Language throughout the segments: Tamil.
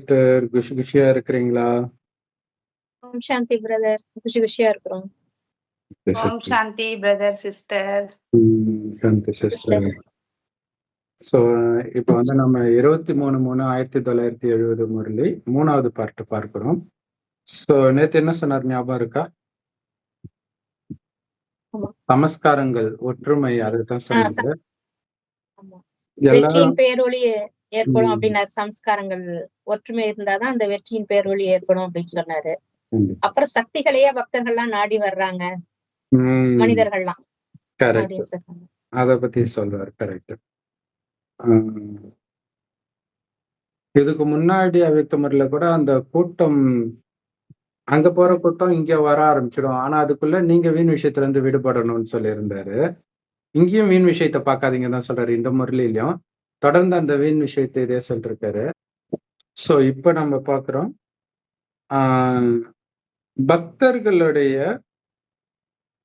சிஸ்டர் குஷி குஷியா இருக்கிறீங்களா? ஓம் சாந்தி பிரதர். குஷி குஷியா இருக்கிறோம். ஓம் சாந்தி பிரதர் சிஸ்டர். சாந்தி சிஸ்டர். ஸோ இப்போ வந்து நம்ம 23/3/1970 முரளி 3வது பார்ட் பார்க்கிறோம். ஸோ நேத்து என்ன சொன்னார் ஞாபகம் இருக்கா? ஆமா. நமஸ்காரங்கள் ஒற்றுமை அதைத்தான் சொன்னாங்க. ஆமா. எல்லாரும் வெற்றியின் பேரொளி ஏற்படும் அப்படின்னாரு. சம்ஸ்காரங்கள் ஒற்றுமை இருந்தாதான் அந்த வெற்றியின் பேரொளி ஏற்படும் அப்படின்னு சொன்னாரு. அப்புறம் சக்திகளையே பக்தர்கள்லாம் நாடி வர்றாங்க, மனிதர்கள்லாம் கரெக்ட். அப்படின்னு சொன்னாங்க. அதை பத்தி சொல்றாரு. கரெக்ட். இதுக்கு முன்னாடி அவ்யக்த முறையில கூட அந்த கூட்டம் அங்க போற கூட்டம் இங்க வர ஆரம்பிச்சிடும். ஆனா அதுக்குள்ள நீங்க வீண் விஷயத்துல இருந்து விடுபடணும்னு சொல்லியிருந்தாரு. இங்கேயும் வீண் விஷயத்த பார்க்காதீங்கன்னு தான் சொல்றாரு. இந்த முறையிலையும் தொடர்ந்து அந்த வீண் விஷயத்தை இதே சொல்லிருக்காரு. சோ இப்ப நம்ம பாக்குறோம் பக்தர்களுடைய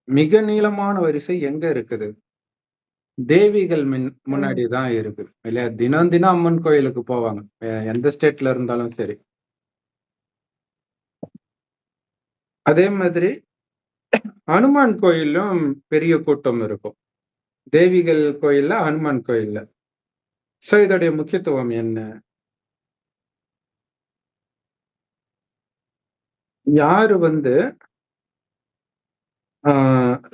மிக நீளமான வரிசை எங்க இருக்குது? தேவிகள் முன்னாடி தான் இருக்கு இல்லையா? தினம் தினம் அம்மன் கோயிலுக்கு போவாங்க, எந்த ஸ்டேட்ல இருந்தாலும் சரி. அதே மாதிரி ஹனுமான் கோயிலும் பெரிய கூட்டம் இருக்கும். தேவிகள் கோயில்ல, ஹனுமான் கோயில்ல. சோ இதோடைய முக்கியத்துவம் என்ன? யாரு வந்து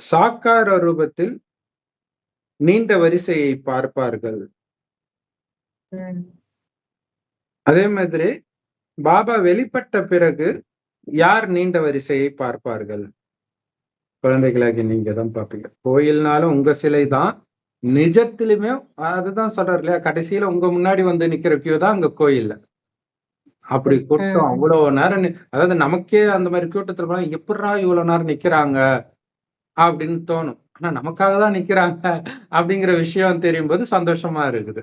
சாக்கார ரூபத்தில் நீண்ட வரிசையை பார்ப்பார்கள், அதே மாதிரி பாபா வெளிப்பட்ட பிறகு யார் நீண்ட வரிசையை பார்ப்பார்கள்? குழந்தைகளாகி நீங்க தான் பார்ப்பீங்க. கோயில்னாலும் உங்க சிலை தான், நிஜத்திலுமே அதுதான் சொல்றாரு இல்லையா? கடைசியில உங்க முன்னாடி வந்து நிக்கிற கியூ தான் அங்க கோயில்ல. அப்படி கூட்டம் அவ்வளவு நேரம், அதாவது நமக்கே அந்த மாதிரி கூட்டத்துல போனா எப்படா இவ்வளவு நேரம் நிக்கிறாங்க அப்படின்னு தோணும். ஆனா நமக்காக தான் நிக்கிறாங்க அப்படிங்கிற விஷயம் தெரியும் போது சந்தோஷமா இருக்குது.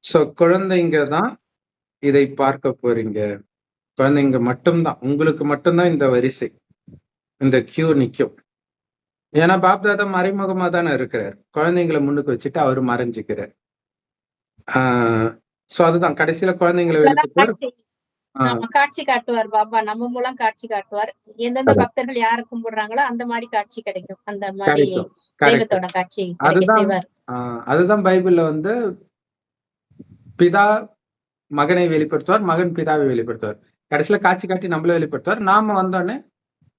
சோ குழந்தைங்க தான் இதை பார்க்க போறீங்க. குழந்தைங்க மட்டும்தான், உங்களுக்கு மட்டும்தான் இந்த வரிசை, இந்த கியூ நிக்கும். ஏன்னா பாப்தாதா மறைமுகமா தானே இருக்கிறார். குழந்தைங்களை முன்னுக்கு வச்சுட்டு அவரு மறைஞ்சுக்கிறார். சோ அதுதான் கடைசியில குழந்தைங்களை வெளிப்படுத்துவார். காட்சி காட்டுவார் பாபா, நம்ம மூலம் காட்சி காட்டுவார். எந்தெந்த பக்தர்கள் யாரை கும்பிடுறாங்களோ அந்த மாதிரி காட்சி கிடைக்கும். அந்த மாதிரி தெய்வத்தோட காட்சி செய்வார். அதுதான் பைபிள்ல வந்து பிதா மகனை வெளிப்படுத்துவார், மகன் பிதாவை வெளிப்படுத்துவார். கடைசியில காட்சி காட்டி நம்மள வெளிப்படுத்துவார். நாம வந்தோடனே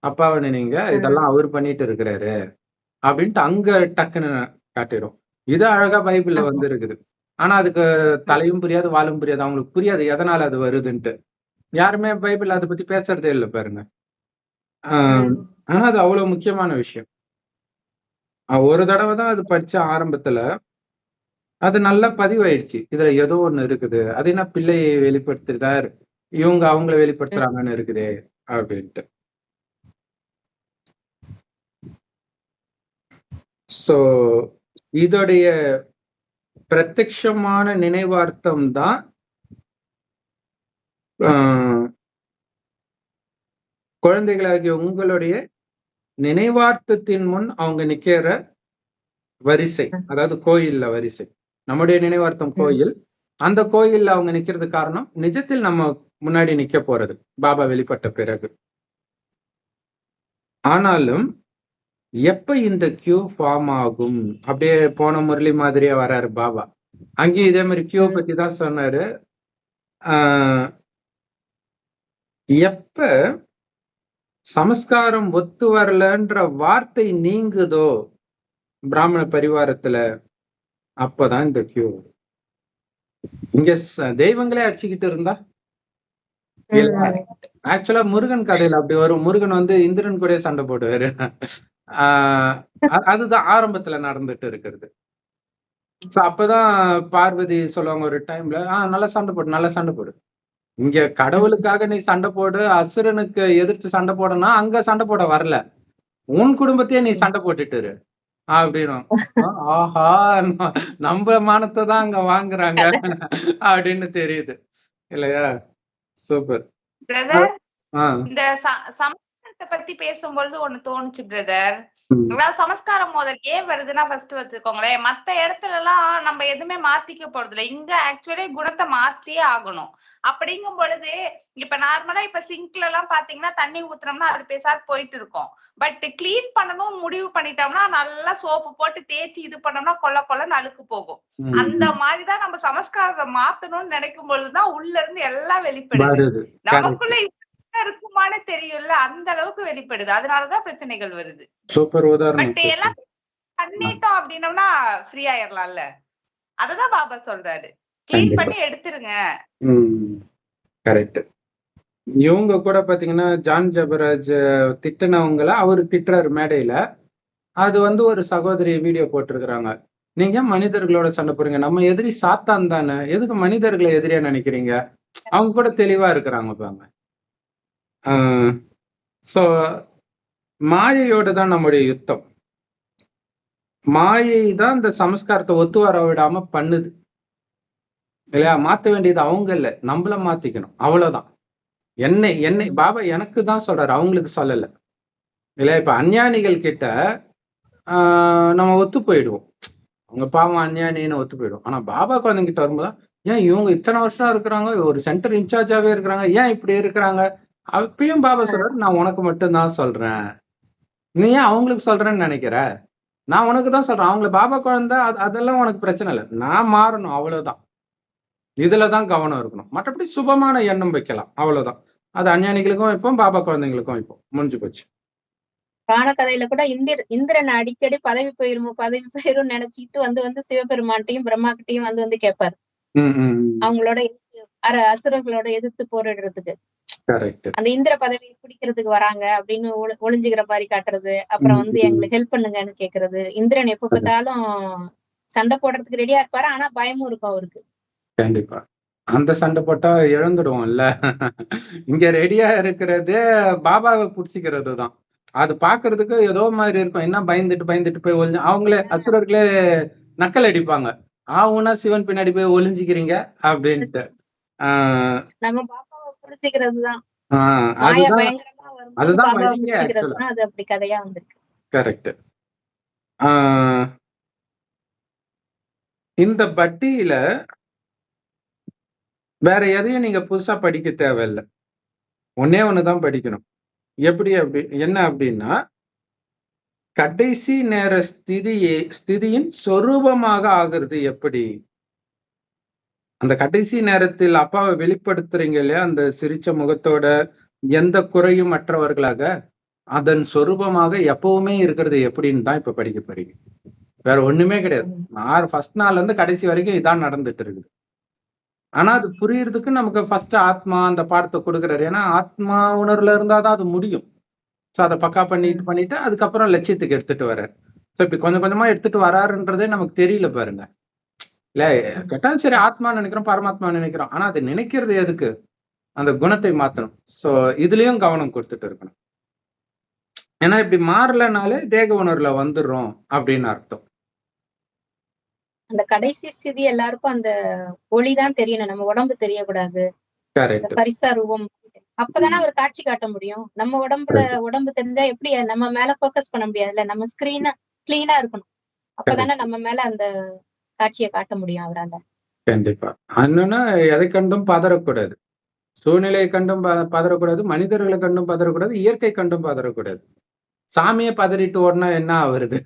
அப்பாவை நீங்க இதெல்லாம் அவர் பண்ணிட்டு இருக்கிறாரு அப்படின்ட்டு அங்க டக்குன்னு காட்டிடும். இது அழகா பைபிள்ல வந்து இருக்குது. ஆனா அதுக்கு தலையும் புரியாது, வாலும் புரியாது. அவங்களுக்கு புரியாது எதனால அது வருதுன்ட்டு. யாருமே பைபிள் அதை பத்தி பேசுறதே இல்லை பாருங்க. ஆனா அது அவ்வளவு முக்கியமான விஷயம். ஒரு தடவை தான் அது படிச்ச ஆரம்பத்துல, அது நல்லா பதிவாயிடுச்சு. இதுல ஏதோ ஒண்ணு இருக்குது, அது என்ன பிள்ளையை வெளிப்படுத்துறார், இவங்க அவங்கள வெளிப்படுத்துறாங்கன்னு இருக்குதே அப்படின்ட்டு. சோ இதோடைய பிரத்யட்சமான நினைவார்த்தம் தான் குழந்தைகளாகிய உங்களுடைய நினைவார்த்தத்தின் முன் அவங்க நிக்கிற வரிசை, அதாவது கோயில்ல வரிசை. நம்முடைய நினைவார்த்தம் கோயில், அந்த கோயில்ல அவங்க நிக்கிறது காரணம் நிஜத்தில் நம்ம முன்னாடி நிக்க போறது பாபா வெளிப்பட்ட பிறகு. ஆனாலும் எப்ப இந்த கியூ ஃபார்ம் ஆகும்? அப்படியே போன முரளி மாதிரியே வர்றாரு பாபா. அங்கேயும் இதே மாதிரி கியூ பத்தி தான் சொன்னாரு. எப்ப சமஸ்காரம் ஒத்து வரலன்ற வார்த்தை நீங்குதோ பிராமண பரிவாரத்துல, அப்பதான் இந்த கியூ. இங்க தெய்வங்களே அடிச்சுக்கிட்டு இருந்தா, ஆக்சுவலா முருகன் கதையில அப்படி வரும். முருகன் வந்து இந்திரன் கூட சண்டை போடுவாரு. அதுதான் ஆரம்பத்துல நடந்துட்டு இருக்கிறது. அப்பதான் பார்வதி சொல்லுவாங்க ஒரு டைம்ல, நல்லா சண்டை போடு, நல்லா சண்டை போடு. இங்க கடவுளுக்காக நீ சண்டை போடு, அசுரனுக்கு எதிர்த்து சண்டை போடனா அங்க சண்டை போட வரல, உன் குடும்பத்தையே நீ சண்டை போட்டுட்டு அப்படின்னு. ஆஹா, நம்ம மானத்தை தான் அங்க வாங்குறாங்க அப்படின்னு தெரியுது இல்லையா? Super brother. இந்த சமஸ்காரத்தை பத்தி பேசும்பொழுது ஒண்ணு தோணுச்சு பிரதர். அதாவது சமஸ்காரம் மோதல் ஏன் வருதுன்னா ஃபர்ஸ்ட் வச்சுக்கோங்களேன். மத்த இடத்துல எல்லாம் நம்ம எதுவுமே மாத்திக்க போறது இல்ல. இங்க ஆக்சுவலி குணத்தை மாத்தியே ஆகணும். அப்படிங்கும் பொழுது இப்ப நார்மலா இப்ப சிங்க்ல எல்லாம் பாத்தீங்கன்னா தண்ணி ஊத்துனோம்னா அது பேசாது போயிட்டு இருக்கும். பட் கிளீன் பண்ணணும் முடிவு பண்ணிட்டோம்னா நல்லா சோப்பு போட்டு தேய்ச்சி இது பண்ணோம்னா கொல்ல அழுக்கு போகும். அந்த மாதிரிதான் நம்ம சமஸ்காரத்தை மாத்தணும்னு நினைக்கும் பொழுதுதான் உள்ள இருந்து எல்லாம் வெளிப்படுது. நமக்குள்ள இருக்குமானே தெரியும்ல, அந்த அளவுக்கு வெளிப்படுது. அதனாலதான் பிரச்சனைகள் வருது. சூப்பர் உதாரணம். பட் எல்லாம் பண்ணிட்டோம் அப்படின்னோம்னா ஃப்ரீ ஆயிரலாம்ல. அததான் பாபா சொல்றாரு, கிளீன் பண்ணி எடுத்துருங்க. கரெக்ட். இவங்க கூட பாத்தீங்கன்னா ஜான் ஜபராஜ் திட்டினவங்கள அவரு திட்டுறாரு மேடையில. அது ஒரு சகோதரி வீடியோ போட்டிருக்கிறாங்க. நீங்க மனிதர்களோட சண்டை போடுறீங்க, நம்ம எதிரி சாத்தான் தானே, எதுக்கு மனிதர்களை எதிரியா நினைக்கிறீங்க? அவங்க கூட தெளிவா இருக்கிறாங்க பாங்க. சோ மாயையோட தான் நம்முடைய யுத்தம். மாயை தான் இந்த சமஸ்காரத்தை ஒத்து வர விடாம பண்ணுது இல்லையா? மாத்த வேண்டியது அவங்க இல்ல, நம்மள மாத்திக்கணும், அவ்வளவுதான். என்னை பாபா எனக்கு தான் சொல்றாரு, அவங்களுக்கு சொல்லல இல்லையா? இப்ப அஞ்ஞானிகள் கிட்ட நம்ம ஒத்து போயிடுவோம், அவங்க பாவம் அஞ்ஞானின்னு ஒத்து போயிடுவோம். ஆனா பாபா குழந்தைங்கிட்ட வரும்போது ஏன் இவங்க இத்தனை வருஷம் இருக்கிறாங்க, ஒரு சென்டர் இன்சார்ஜாவே இருக்கிறாங்க, ஏன் இப்படி இருக்கிறாங்க? அப்பயும் பாபா சொல்றாரு, நான் உனக்கு மட்டும்தான் சொல்றேன், நீ ஏன் அவங்களுக்கு சொல்றேன்னு நினைக்கிற? நான் உனக்கு தான் சொல்றேன். அவங்களை பாபா குழந்தை அதெல்லாம் உனக்கு பிரச்சனை இல்லை, நான் மாறணும், அவ்வளவுதான். இதுலதான் கவனம் இருக்கணும். மற்றபடி சுபமான எண்ணம் வைக்கலாம், அவ்வளவுதான். அது அஞ்ஞானிகளுக்கும் வைப்போம், பாபா குழந்தைங்களுக்கும் வைப்போம், முடிஞ்சு போச்சு. புராண கதையில கூட இந்திரன் அடிக்கடி பதவி போயிரும் நினைச்சிட்டு வந்து சிவபெருமான்ட்டையும் பிரம்மா கிட்டையும் வந்து கேட்பாரு, அவங்களோட அசுரர்களோட எதிர்த்து போரிடுறதுக்கு. அந்த இந்திர பதவி பிடிக்கிறதுக்கு வராங்க அப்படின்னு ஒளிஞ்சுக்கிற மாதிரி காட்டுறது. அப்புறம் எங்களுக்கு ஹெல்ப் பண்ணுங்கன்னு கேக்குறது. இந்திரன் எப்ப பார்த்தாலும் சண்டை போடுறதுக்கு ரெடியா இருப்பாரு, ஆனா பயமும் இருக்கும் அவருக்கு. கண்டிப்பா அந்த சண்டை போட்டா இழந்துடுவோம்ல. இங்க ரெடியா இருக்கிறது பாபாவை புடிச்சிக்கிறது தான். அது பாக்குறதுக்கு ஏதோ மாதிரி இருக்கும், என்ன பயந்துட்டு போய் ஒளிஞ்சு அவங்களே அசுரர்களே நக்கல் அடிப்பாங்க, ஆவுனா சிவன் பின்னாடி போய் ஒளிஞ்சுக்கிறீங்க அப்படின்ட்டு. நம்ம பாபாவை புடிச்சிக்கிறது தான். அதுதான் அது அப்படி கதையா வந்திருக்கு. கரெக்ட். இந்த பட்டியில வேற எதையும் நீங்க புதுசா படிக்க தேவையில்லை, ஒன்னே ஒண்ணுதான் படிக்கணும். என்ன அப்படின்னா, கடைசி நேர ஸ்திதியின் சொரூபமாக ஆகிறது எப்படி? அந்த கடைசி நேரத்தில் அப்பாவை வெளிப்படுத்துறீங்க இல்லையா, அந்த சிரிச்ச முகத்தோட, எந்த குறையும் மற்றவர்களாக, அதன் சொரூபமாக எப்பவுமே இருக்கிறது எப்படின்னு தான் இப்ப படிக்க போறீங்க. வேற ஒண்ணுமே கிடையாது. ஃபர்ஸ்ட் நாள்ல இருந்து கடைசி வரைக்கும் இதான் நடந்துட்டு இருக்குது. ஆனா அது புரியறதுக்கு நமக்கு ஃபர்ஸ்ட் ஆத்மா அந்த பாடத்தை கொடுக்குறாரு. ஏன்னா ஆத்மா உணர்வுல இருந்தாதான் அது முடியும். சோ அதை பக்கா பண்ணிட்டு அதுக்கப்புறம் லட்சியத்துக்கு எடுத்துட்டு வர்றாரு. சோ இப்படி கொஞ்சம் கொஞ்சமா எடுத்துட்டு வராருன்றதே நமக்கு தெரியல பாருங்க. இல்ல கேட்டாலும் சரி, ஆத்மா நினைக்கிறோம், பரமாத்மா நினைக்கிறோம், ஆனா அது நினைக்கிறது எதுக்கு? அந்த குணத்தை மாத்தணும். சோ இதுலயும் கவனம் கொடுத்துட்டு இருக்கணும். ஏன்னா இப்படி மாறலனாலே தேக உணர்வுல வந்துடுறோம் அப்படின்னு அர்த்தம். அந்த கடைசி ஸ்திதி எல்லாருக்கும் அந்த ஒளிதான் தெரியணும், நம்ம உடம்பு தெரியக்கூடாது. பரிசா ரூபம் அப்பதானே அவர் காட்சி காட்ட முடியும். நம்ம உடம்பு தெரிஞ்சா எப்படி நம்ம மேல போக்கஸ் பண்ண முடியாதுல்ல. நம்ம ஸ்கிரீனா கிளீனா இருக்கணும், அப்பதானே நம்ம மேல அந்த காட்சியை காட்ட முடியும் அவரால. கண்டிப்பா. இன்னொன்னு, எதை கண்டும் பதறக்கூடாது, சூழ்நிலையை கண்டும் பதறக்கூடாது, மனிதர்களை கண்டும் பதறக்கூடாது, இயற்கை கண்டும் பதறக்கூடாது. சாமியை பதறிட்டு ஓடனா என்ன ஆகுறது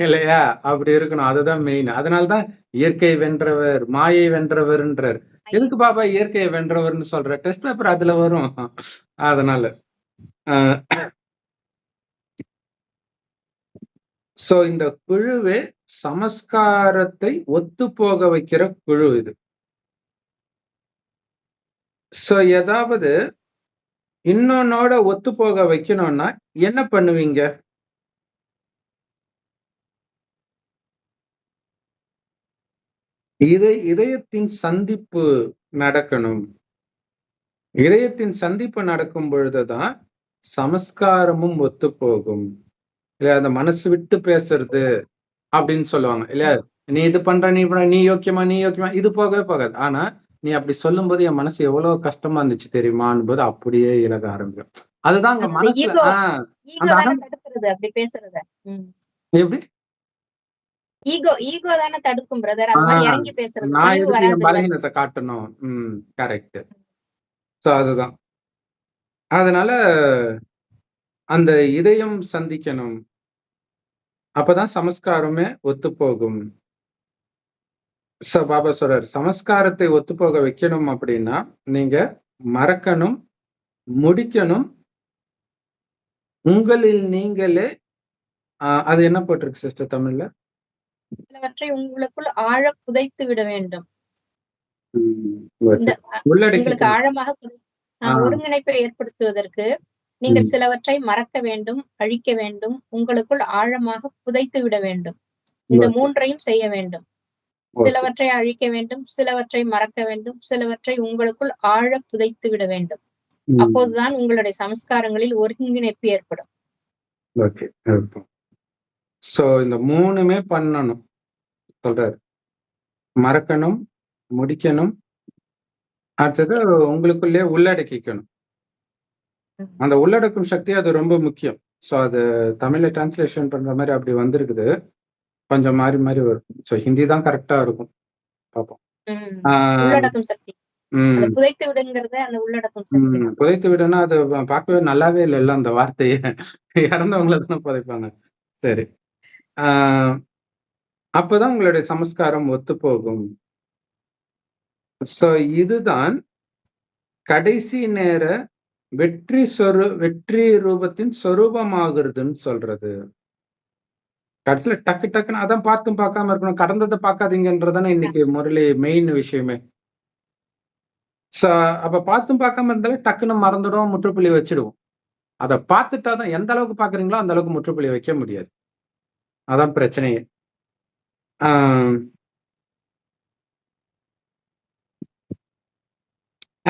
இல்லையா? அப்படி இருக்கணும், அதுதான் மெயின். அதனாலதான் இயற்கை வென்றவர், மாயை வென்றவர்ன்றார். எதுக்கு பாபா இயற்கையை வென்றவர்னு சொல்ற? டெஸ்ட் பேப்பர் அதுல வரும். அதனால சோ இந்த குழுவே சமஸ்காரத்தை ஒத்து போக வைக்கிற குழு இது. சோ ஏதாவது இன்னொன்னோட ஒத்து போக வைக்கணும்னா என்ன பண்ணுவீங்க? இதயத்தின் சந்திப்பு நடக்கணும். இதயத்தின் சந்திப்பு நடக்கும் பொழுதுதான் சமஸ்காரமும் ஒத்து போகும் இல்லையா? அந்த மனசு விட்டு பேசுறது அப்படின்னு சொல்லுவாங்க இல்லையா? நீ இது பண்ற, நீ யோக்கியமா, இது போகவே போகாது. ஆனா நீ அப்படி சொல்லும் போது என் மனசு எவ்வளவு கஷ்டமா இருந்துச்சு தெரியுமான்னு போது அப்படியே இலக ஆரம்பிக்கும். அதுதான் அங்க அது அந்த மனசுல ஈகோ ஆஹ் ஈகோ அந்த தானே தடுக்கிறது அப்படி பேசுறத. எப்படி ஈகோ தானே தடுக்கும் பிரதர். அது மாதிரி இறங்கி பேசுறது நான் துணிவு எதுக்கு என் வராது இல்ல. பலகீனத்தை காட்டணும். கரெக்ட். சோ அதுதான். அதனால அந்த இதயம் சந்திக்கணும், அப்பதான் சமஸ்காரமே ஒத்து போகும். பாபா சொல்றார், சமஸ்காரத்தை ஒத்து போக வைக்கணும் அப்படின்னா நீங்க மறக்கணும், முடிக்கணும், உங்களில் நீங்களே. அது என்ன போட்டிருக்கு சிஸ்டர் தமிழ்ல? சிலவற்றை உங்களுக்குள் ஆழ புதைத்து விட வேண்டும். உங்களுக்கு உள்ளடக்கி ஆழமாக ஒருங்கிணைப்பை ஏற்படுத்துவதற்கு நீங்கள் சிலவற்றை மறக்க வேண்டும், அழிக்க வேண்டும், உங்களுக்குள் ஆழமாக புதைத்து விட வேண்டும். இந்த மூன்றையும் செய்ய வேண்டும். சிலவற்றை அழிக்க வேண்டும், சிலவற்றை மறக்க வேண்டும், சிலவற்றை உங்களுக்குள் ஆழ புதைத்து விட வேண்டும். அப்போதுதான் உங்களுடைய சம்ஸ்காரங்களில் ஒருங்கிணைப்பு ஏற்படும். சோ இந்த மூணுமே பண்ணணும் சொல்றாரு. மறக்கணும், முடிக்கணும், அடுத்தது உங்களுக்குள்ளே உள்ளடக்கிக்கணும். அந்த உள்ளடக்கும் சக்தி அது ரொம்ப முக்கியம். சோ அது தமிழ்ல டிரான்ஸ்லேஷன் பண்ற மாதிரி அப்படி வந்திருக்குது. கொஞ்சம் மாறி மாறி வரும். சோ ஹிந்தி தான் கரெக்டா இருக்கும். பார்ப்போம். உள்ளடக்கும் சக்தி. புதைத்து விடுங்கிறது அந்த உள்ளடக்கும் சக்தி. புதைத்து விடுனா அது பார்க்கவே நல்லாவே இல்லைல்ல அந்த வார்த்தையை. இறந்தவங்கள தானே புதைப்பாங்க. சரி. அப்பதான் உங்களுடைய சமஸ்காரம் ஒத்து போகும். சோ இதுதான் கடைசி நேர வெற்றி ரூபத்தின் சொரூபமாகிறதுன்னு சொல்றது. கடைசியில டக்கு டக்குன்னு அதான் பார்த்தும் பார்க்காம இருக்கணும், கடந்ததை பார்க்காதீங்கன்றதானே இன்னைக்கு முரளி மெயின் விஷயமே. அப்ப பார்த்தும் பார்க்காம இருந்தாலே டக்குன்னு மறந்துடும், முற்றுப்புள்ளி வச்சிடுவோம். அதை பார்த்துட்டாதான் எந்த அளவுக்கு பாக்குறீங்களோ அந்த அளவுக்கு முற்றுப்புள்ளி வைக்க முடியாது. அதான் பிரச்சனையே.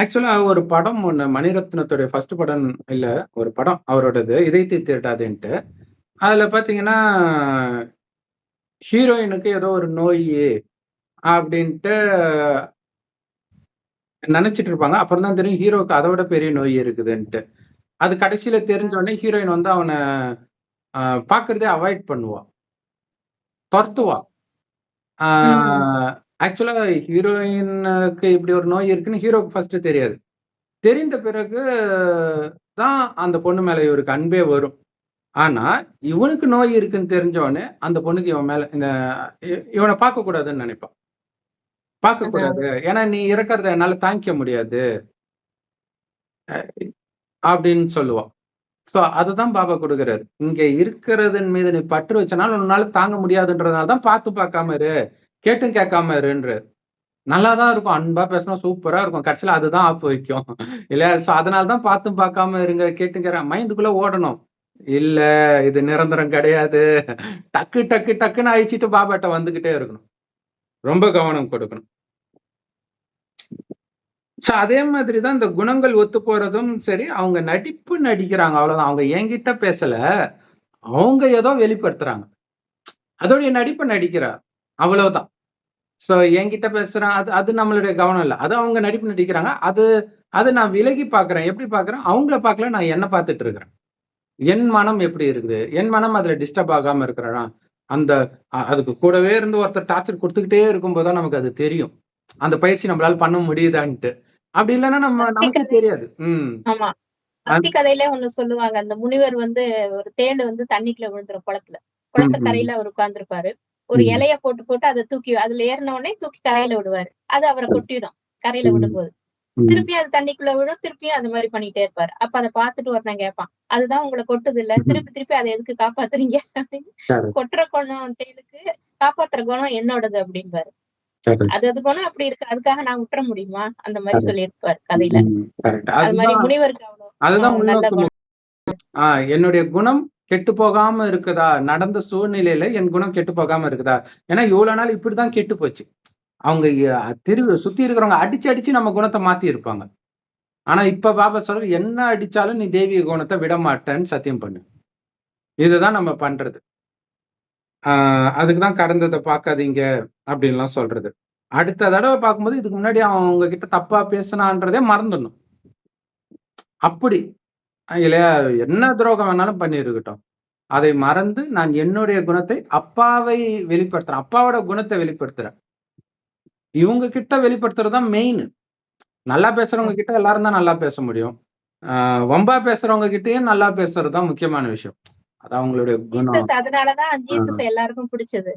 ஆக்சுவலா ஒரு படம் ஒண்ணு, மணிரத்னத்துடைய ஃபர்ஸ்ட் படம் இல்ல, ஒரு படம் அவரோடது, இதயத்தை திருட்டாதுன்ட்டு. அதுல பாத்தீங்கன்னா ஹீரோயினுக்கு ஏதோ ஒரு நோய் அப்படின்ட்டு நினைச்சிட்டு இருப்பாங்க. அப்புறம் தான் தெரியும் ஹீரோவுக்கு அதை விட பெரிய நோய் இருக்குதுன்ட்டு. அது கடைசியில தெரிஞ்ச உடனே ஹீரோயின் வந்து அவனை பாக்குறதே அவாய்ட் பண்ணுவா, துரத்துவா. ஆக்சுவலா ஹீரோயினுக்கு இப்படி ஒரு நோய் இருக்குன்னு ஹீரோக்கு ஃபர்ஸ்ட் தெரியாது. தெரிந்த பிறகு தான் அந்த பொண்ணு மேல இவருக்கு அன்பே வரும். ஆனா இவனுக்கு நோய் இருக்குன்னு தெரிஞ்சவொடனே அந்த பொண்ணுக்கு இவன் மேல இவனை பார்க்க கூடாதுன்னு நினைப்பான். பார்க்க கூடாது, ஏன்னா நீ இறக்கறத என்னால தாங்கிக்க முடியாது அப்படின்னு சொல்லுவான். சோ அதுதான் பாபா கொடுக்குறாரு. இங்க இருக்கிறதன் மீது நீ பற்று வச்சனால உன்னால தாங்க முடியாதுன்றதுனாலதான் பார்த்து பார்க்காம இரு, கேட்டும் கேட்காம இருன்றாரு. நல்லாதான் இருக்கும், அன்பா பேசினா சூப்பரா இருக்கும், கடைசியில அதுதான் ஆப்பு வைக்கும் இல்லையா? சோ அதனாலதான் பார்த்தும் பார்க்காம இருங்க, கேட்டுங்கிற மைண்டுக்குள்ள ஓடணும். இல்ல இது நிரந்தரம் கிடையாது, டக்கு டக்கு டக்குன்னு அழிச்சிட்டு பாபாட்ட வந்துகிட்டே இருக்கணும், ரொம்ப கவனம் கொடுக்கணும். சோ அதே மாதிரிதான் இந்த குணங்கள் ஒத்து போறதும் சரி. அவங்க நடிப்பு நடிக்கிறாங்க, அவ்வளவுதான். அவங்க என்கிட்ட பேசல, அவங்க ஏதோ வெளிப்படுத்துறாங்க, அதோடைய நடிப்பை நடிக்கிறா, அவ்வளவுதான். சோ என்கிட்ட பேசுறான், அது நம்மளுடைய கவனம் இல்லை, அது அவங்க நடிப்பு நடிக்கிறாங்க. அது நான் விலகி பாக்குறேன். எப்படி பாக்குறேன்? அவங்கள பார்க்கல, நான் என்ன பார்த்துட்டு இருக்கிறேன். என் மனம் எப்படி இருக்குது, என் மனம் அதுல டிஸ்டர்ப் ஆகாம இருக்கிறேன்னா, அதுக்கு கூடவே இருந்து ஒருத்தர் டார்ச்சர் கொடுத்துக்கிட்டே இருக்கும்போதுதான் நமக்கு அது தெரியும், அந்த பயிற்சி நம்மளால பண்ண முடியுதான்ட்டு. அப்படி இல்லைன்னா நமக்கு தெரியாது. ஆமா, பக்தி கதையில ஒண்ணு சொல்லுவாங்க. அந்த முனிவர் வந்து ஒரு தேளு வந்து தண்ணிக்குள்ள விழுந்துரும், குளத்து கரையில அவர் உட்கார்ந்துருப்பாரு. ஒரு இலைய போட்டு அதை தூக்கி அதுல ஏறின உடனே தூக்கி கரையில விடுவாரு. அது அவரை கொட்டிடும் கரையில விடும்போது. திருப்பி அது தண்ணிக்குள்ள விடும், திருப்பியும் அது மாதிரி பண்ணிட்டே இருப்பாரு. அப்ப அதை பார்த்துட்டு ஒருத்தன் கேட்பான், அதுதான் உங்களை கொட்டுது இல்ல, திருப்பி அதை எதுக்கு காப்பாத்துறீங்க அப்படின்னு. கொட்டுற குணம் தேளுக்கு, காப்பாத்துற குணம் என்னோடது அப்படின்பாரு. அது குணம் அப்படி இருக்கு, அதுக்காக நான் விட்டுற முடியுமா? அந்த மாதிரி சொல்லியிருப்பாரு கதையில. அது மாதிரி முனிவருக்கு அவ்வளவு என்னுடைய குணம் கெட்டு போகாம இருக்குதா, நடந்த சூழ்நிலையில என் குணம் கெட்டு போகாம இருக்குதா? ஏன்னா இவ்வளவு நாள் இப்படிதான் கெட்டு போச்சு. அவங்க சுத்தி இருக்கிறவங்க அடிச்சு நம்ம குணத்தை மாத்தி இருப்பாங்க. ஆனா இப்ப பாபா சொல்ற, என்ன அடிச்சாலும் நீ தெய்வீக குணத்தை விட மாட்டேன்னு சத்தியம் பண்ணு. இதுதான் நம்ம பண்றது. அதுக்குதான் கடந்ததை பார்க்காதீங்க அப்படின்லாம் சொல்றது. அடுத்த தடவை பார்க்கும்போது இதுக்கு முன்னாடி அவங்க கிட்ட தப்பா பேசினான்றதே மறந்துடணும். அப்படி இல்லையா? என்ன துரோகம் வேணாலும் பண்ணியிருக்கட்டும். அதை மறந்து நான் என்னுடைய குணத்தை அப்பாவை வெளிப்படுத்துறேன். அப்பாவோட குணத்தை வெளிப்படுத்துறேன். இவங்க கிட்ட வெளிப்படுத்துறது தான் மெயின். நல்லா பேசுறவங்க கிட்ட எல்லாரும் தான் நல்லா பேச முடியும். வம்பா பேசுறவங்க கிட்டயும் நல்லா பேசுறது தான் முக்கியமான விஷயம். அது அவங்களுடைய குணம். ஜீசஸ் அதனாலதான் ஜீசஸ் எல்லாருக்கும் பிடிச்சது.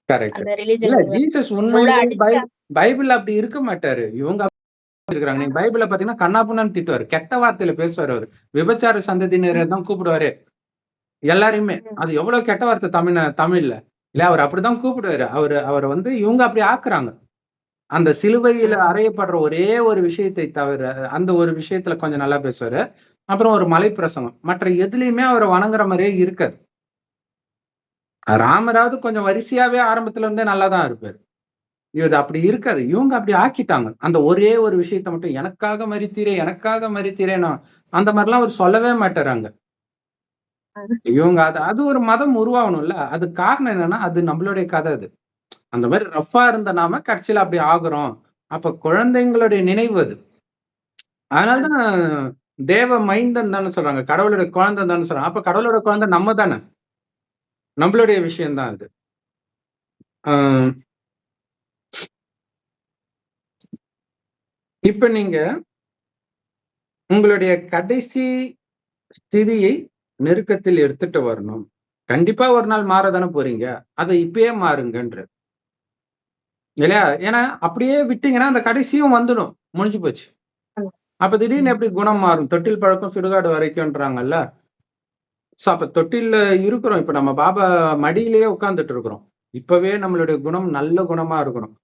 கரெக்ட். அந்த இல்ல ரிலிஜன் ஜீசஸ் உண்மையிலேயே பைபிள் அப்படி இருக்க மாட்டாரு. இவங்க இருக்காங்க. நீங்க பைபிள்ல பாத்தீங்கன்னா கண்ணாப்புண்ணான்னு திட்டுவாரு. கெட்ட வார்த்தையில பேசுவாரு அவரு. விபச்சார சந்ததியினரை தான் கூப்பிடுவாரு எல்லாரையுமே. அது எவ்வளவு கெட்ட வார்த்தை தமிழ்ல இல்ல, அவர் அப்படிதான் கூப்பிடுவாரு. அவர் வந்து இவங்க அப்படி ஆக்குறாங்க. அந்த சிலுவையில அறையப்படுற ஒரே ஒரு விஷயத்தை தவிர அந்த ஒரு விஷயத்துல கொஞ்சம் நல்லா பேசுவாரு. அப்புறம் ஒரு மலை பிரசங்கம். மற்ற எதுலயுமே அவரை வணங்குற மாதிரியே இருக்காது. ராமராவது கொஞ்சம் வரிசையாவே ஆரம்பத்துல இருந்தே நல்லாதான் இருப்பாரு. இது அப்படி இருக்காது. இவங்க அப்படி ஆக்கிட்டாங்க. அந்த ஒரே ஒரு விஷயத்த மட்டும் எனக்காக மரித்தீரேனா அந்த மாதிரிலாம் அவர் சொல்லவே மாட்டாராங்க. இவங்க அது ஒரு மதம் உருவாகணும்ல. அது காரணம் என்னன்னா அது நம்மளுடைய கதை. அது அந்த மாதிரி ரஃபா இருந்த நாம கடைசியில அப்படி ஆகுறோம். அப்ப குழந்தைங்களுடைய நினைவு அது. அதனாலதான் தேவ மைந்தன் தானே சொல்றாங்க. கடவுளுடைய குழந்தை தானே சொல்றாங்க. அப்ப கடவுளோட குழந்தை நம்ம தானே, நம்மளுடைய விஷயம்தான் அது. இப்ப நீங்க உங்களுடைய கடைசி ஸ்திதியை நெருக்கத்தில் எடுத்துட்டு வரணும். கண்டிப்பா ஒரு நாள் மாறதானே போறீங்க. அதை இப்பயே மாறுங்கன்ற இல்லையா? ஏன்னா அப்படியே விட்டீங்கன்னா அந்த கடைசியும் வந்துடும், முடிஞ்சு போச்சு. அப்ப திடீர்னு எப்படி குணம் மாறும்? தொட்டில் பழக்கம் சுடுகாடு வரைக்கும்ன்றாங்கல்ல. சோ அப்ப தொட்டில்ல இருக்கிறோம். இப்ப நம்ம பாபா மடியிலேயே உட்கார்ந்துட்டு இருக்கிறோம். இப்பவே நம்மளுடைய குணம் நல்ல குணமா இருக்கணும்.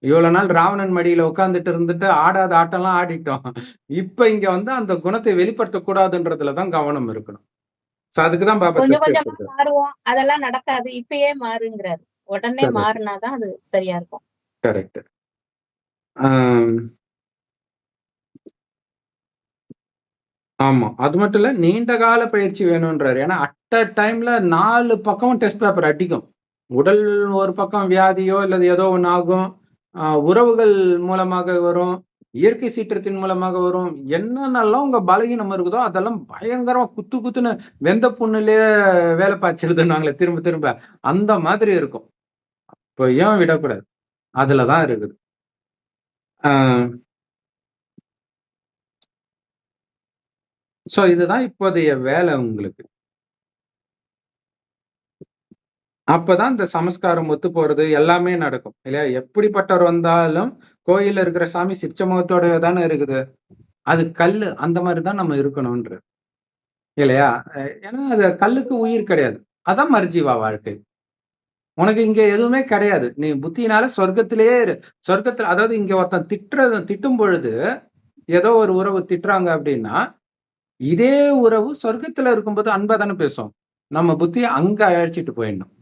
இவ்வளவு நாள் ராவணன் மடியில உட்கார்ந்துட்டு இருந்துட்டு ஆடாத ஆட்டம்லாம் ஆடிட்டோம். இப்ப இங்க வந்து அந்த குணத்தை வெளிப்படுத்த கூடாதுன்றதுலதான் கவனம் இருக்கணும். சோ அதுக்குதான் பாபா கொஞ்சம் கொஞ்சமா மாறுவோம். அதெல்லாம் நடக்காது. இப்பயே மாறுங்கிறாரு. உடனே மாறினாதான் அது சரியா இருக்கும். கரெக்ட். ஆமா. அது மட்டும் இல்ல, நீண்ட கால பயிற்சி வேணும்ன்றாரு. ஏன்னா அட் அ டைம்ல 4 பக்கமும் டெஸ்ட் பேப்பர் அடிக்கும். உடல் ஒரு பக்கம் வியாதியோ இல்லது ஏதோ ஒண்ணு ஆகும். உறவுகள் மூலமாக வரும். இயற்கை சீற்றத்தின் மூலமாக வரும். என்னென்னலாம் உங்க பலகீனம் இருக்குதோ அதெல்லாம் பயங்கரமா குத்து குத்துன்னு வெந்த புண்ணுலயே வேலை பாய்ச்சிருதுன்னாங்களே திரும்ப திரும்ப. அந்த மாதிரி இருக்கும். இப்போ ஏன் விடக்கூடாது? அதுலதான் இருக்குது. சோ இதுதான் இப்போதைய வேலை உங்களுக்கு. அப்பதான் இந்த சமஸ்காரம் ஒத்து போறது எல்லாமே நடக்கும் இல்லையா? எப்படிப்பட்டவர் வந்தாலும் கோயில்ல இருக்கிற சாமி சிரிச்ச முகத்தோட தானே இருக்குது. அது கல்லு. அந்த மாதிரிதான் நம்ம இருக்கணும்ன்ற இல்லையா? ஏன்னா அது கல்லுக்கு உயிர் கிடையாது. அதான் மர்ஜீவா வாழ்க்கை. உனக்கு இங்க எதுவுமே கிடையாது. நீ புத்தியினால சொர்க்கத்திலேயே சொர்க்கத்துல, அதாவது இங்க ஒருத்தன் திட்டும் பொழுது ஏதோ ஒரு உறவு திட்டுறாங்க அப்படின்னா, இதே உறவு சொர்க்கத்துல இருக்கும்போது அன்பா தானே பேசும். நம்ம புத்தியை அங்க அழைச்சிட்டு போயிடணும்.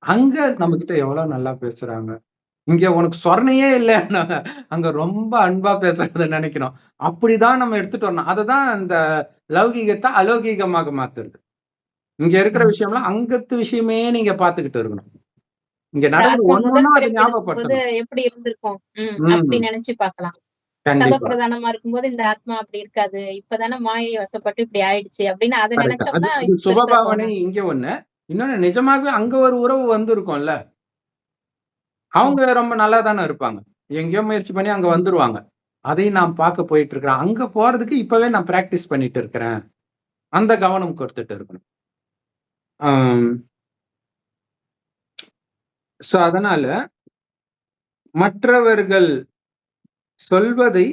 அங்க நம்ம கிட்ட எவ்வளவு நல்லா பேசுறாங்க. இங்க உனக்கு சொரணையே இல்ல, அங்க ரொம்ப அன்பா பேசுறத நினைக்கணும். அப்படிதான் நம்ம எடுத்துட்டு வரணும். அததான் இந்த லௌகீகத்தை அலௌகீகமாக மாத்துறது. இங்க இருக்கிற விஷயம்லாம் அங்கத்து விஷயமே நீங்க பாத்துக்கிட்டு இருக்கணும். இங்க நடக்குது ஒண்ணுன்னா அதை ஞாபகப்படுத்தணும். எப்படி இருந்திருக்கும் அப்படி நினைச்சு பார்க்கலாம். சதப்பிரதானமா இருக்கும்போது இந்த ஆத்மா அப்படி இருக்காது. இப்பதானே மாயை வசப்பட்டு இப்படி ஆயிடுச்சு அப்படின்னு அதை நினைச்சோம்னா சுபபாவனை இங்க ஒண்ணு. இன்னொன்னு நிஜமாகவே அங்க ஒரு உறவு வந்திருக்கும்ல. அவங்க ரொம்ப நல்லா தானே இருப்பாங்க. எங்கேயோ முயற்சி பண்ணி அங்க வந்துருவாங்க. அதையும் நான் பார்க்க போயிட்டு இருக்கிறேன். அங்க போறதுக்கு இப்பவே நான் பிராக்டிஸ் பண்ணிட்டு இருக்கிறேன். அந்த கவனம் கொடுத்துட்டு இருக்கணும். சோ அதனால மற்றவர்கள் சொல்வதை